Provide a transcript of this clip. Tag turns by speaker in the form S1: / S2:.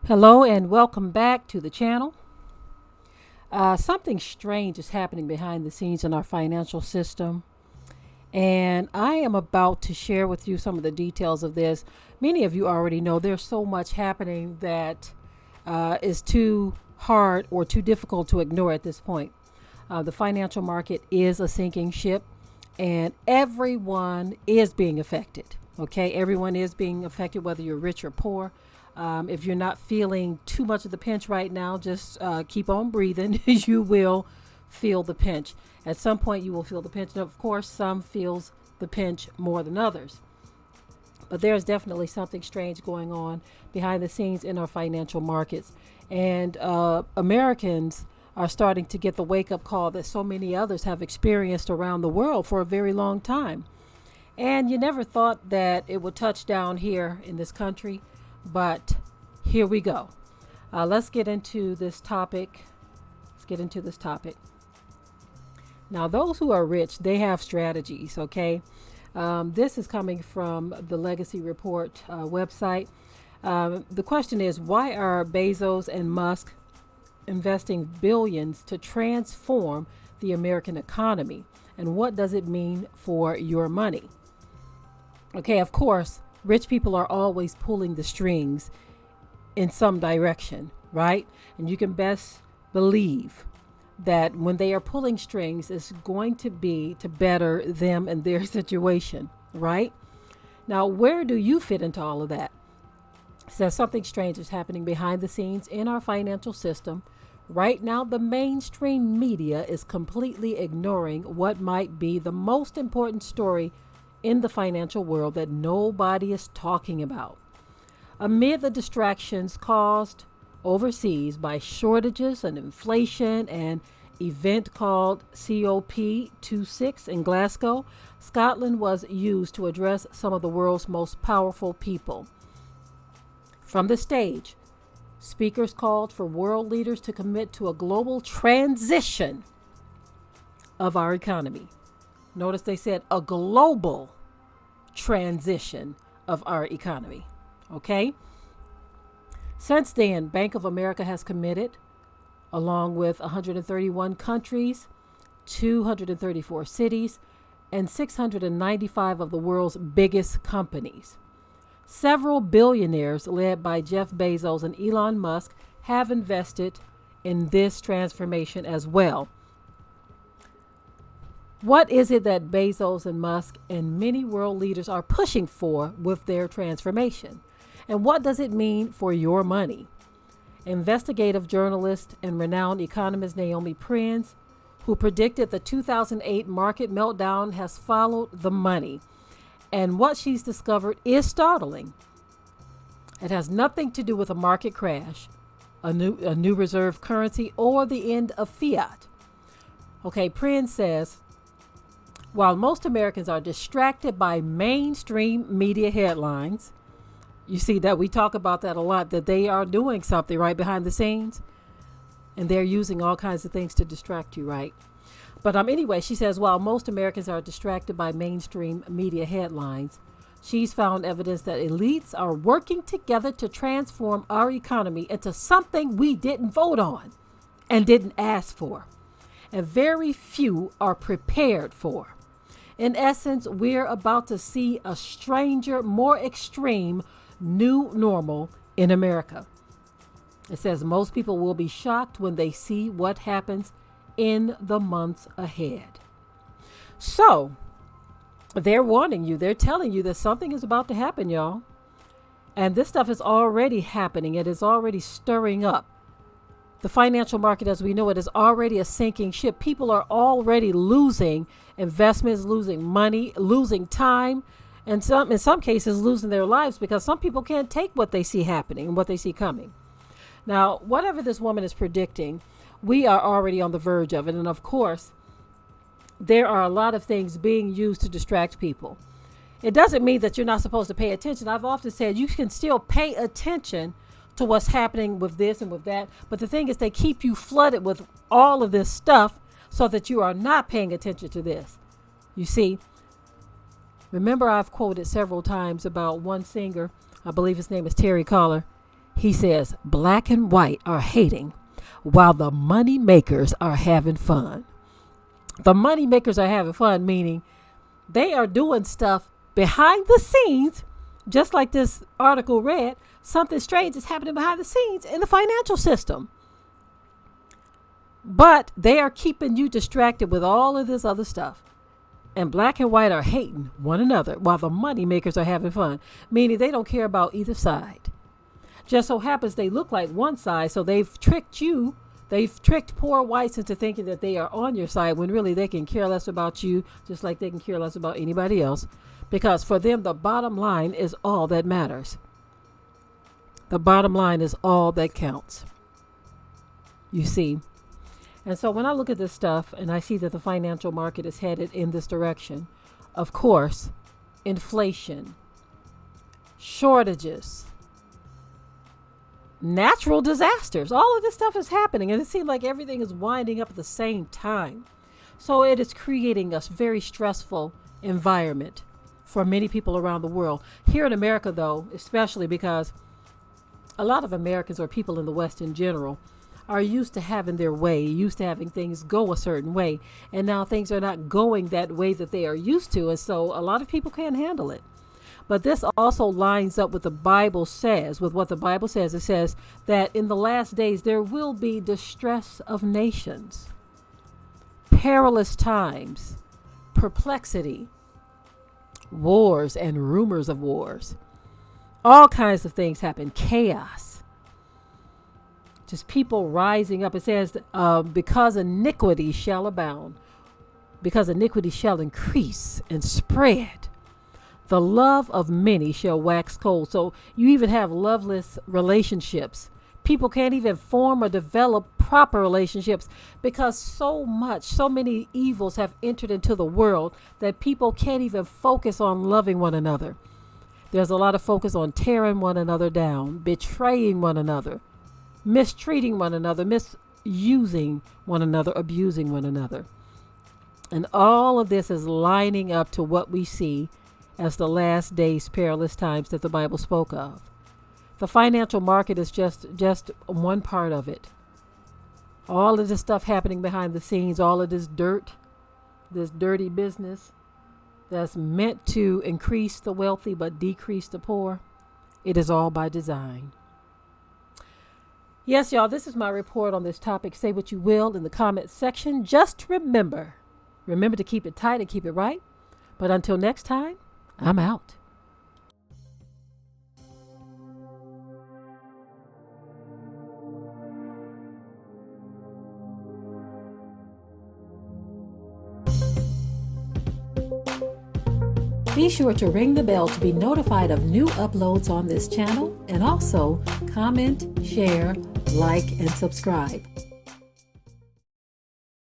S1: Hello and welcome back to the channel. Something strange is happening behind the scenes in our financial system, and I am about to share with you some of the details of this. Many of you already know there's so much happening that is too hard or too difficult to ignore at this point. The financial market is a sinking ship, and everyone is being affected. Okay, everyone is being affected, whether you're rich or poor. If you're not feeling too much of the pinch right now, just keep on breathing. You will feel the pinch. At some point, you will feel the pinch. And of course, some feels the pinch more than others. But there's definitely something strange going on behind the scenes in our financial markets. And Americans are starting to get the wake-up call that so many others have experienced around the world for a very long time. And you never thought that it would touch down here in this country. But here we go. Let's get into this topic. Now, those who are rich, they have strategies, okay? This is coming from the Legacy Report website. The question is, why are Bezos and Musk investing billions to transform the American economy? And what does it mean for your money? Okay, of course, rich people are always pulling the strings in some direction, right? And you can best believe that when they are pulling strings, it's going to be to better them and their situation, right? Now, where do you fit into all of that? So something strange is happening behind the scenes in our financial system. Right now, the mainstream media is completely ignoring what might be the most important story in the financial world that nobody is talking about. Amid the distractions caused overseas by shortages and inflation and event called COP26 in Glasgow, Scotland was used to address some of the world's most powerful people. From the stage, speakers called for world leaders to commit to a global transition of our economy. Notice they said a global transition of our economy. Okay. Since then, Bank of America has committed, along with 131 countries, 234 cities, and 695 of the world's biggest companies. Several billionaires, led by Jeff Bezos and Elon Musk, have invested in this transformation as well. What is it that Bezos and Musk and many world leaders are pushing for with their transformation? And what does it mean for your money? Investigative journalist and renowned economist Naomi Prinz, who predicted the 2008 market meltdown, has followed the money. And what she's discovered is startling. It has nothing to do with a market crash, a new reserve currency, or the end of fiat. Okay, Prinz says, while most Americans are distracted by mainstream media headlines, you see that we talk about that a lot, that they are doing something right behind the scenes, and they're using all kinds of things to distract you, right? But anyway, she says, while most Americans are distracted by mainstream media headlines, she's found evidence that elites are working together to transform our economy into something we didn't vote on and didn't ask for, and very few are prepared for. In essence, we're about to see a stranger, more extreme new normal in America. It says most people will be shocked when they see what happens in the months ahead. So they're warning you, they're telling you that something is about to happen, y'all. And this stuff is already happening. It is already stirring up. The financial market as we know it is already a sinking ship. People are already losing investments, losing money, losing time, and in some cases losing their lives because some people can't take what they see happening and what they see coming. Now, whatever this woman is predicting, we are already on the verge of it. And of course, there are a lot of things being used to distract people. It doesn't mean that you're not supposed to pay attention. I've often said you can still pay attention to what's happening with this and with that. But the thing is, they keep you flooded with all of this stuff so that you are not paying attention to this. You see, remember I've quoted several times about one singer, I believe his name is Terry Collar. He says, black and white are hating while the money makers are having fun. The money makers are having fun, meaning they are doing stuff behind the scenes, just like this article read. Something strange is happening behind the scenes in the financial system. But they are keeping you distracted with all of this other stuff. And black and white are hating one another while the money makers are having fun, meaning they don't care about either side. Just so happens they look like one side, so they've tricked you. They've tricked poor whites into thinking that they are on your side when really they can care less about you, just like they can care less about anybody else. Because for them, the bottom line is all that matters. The bottom line is all that counts. You see? And so when I look at this stuff and I see that the financial market is headed in this direction, of course, inflation, shortages, natural disasters, all of this stuff is happening, and it seems like everything is winding up at the same time. So it is creating a very stressful environment for many people around the world. Here in America, though, especially because a lot of Americans, or people in the West in general, are used to having their way, used to having things go a certain way. And now things are not going that way that they are used to. And so a lot of people can't handle it. But this also lines up with the Bible says, with what the Bible says. It says that in the last days there will be distress of nations, perilous times, perplexity, wars and rumors of wars. All kinds of things happen. Chaos. Just people rising up. It says, because iniquity shall abound, because iniquity shall increase and spread, the love of many shall wax cold. So you even have loveless relationships. People can't even form or develop proper relationships because so many evils have entered into the world that people can't even focus on loving one another. There's a lot of focus on tearing one another down, betraying one another, mistreating one another, misusing one another, abusing one another. And all of this is lining up to what we see as the last days, perilous times that the Bible spoke of. The financial market is just one part of it. All of this stuff happening behind the scenes, all of this dirt, this dirty business that's meant to increase the wealthy but decrease the poor, it is all by design. Yes, y'all, this is my report on this topic. Say what you will in the comment section. Just remember to keep it tight and keep it right. But until next time, I'm out. Be sure to ring the bell to be notified of new uploads on this channel, and also comment, share, like, and subscribe.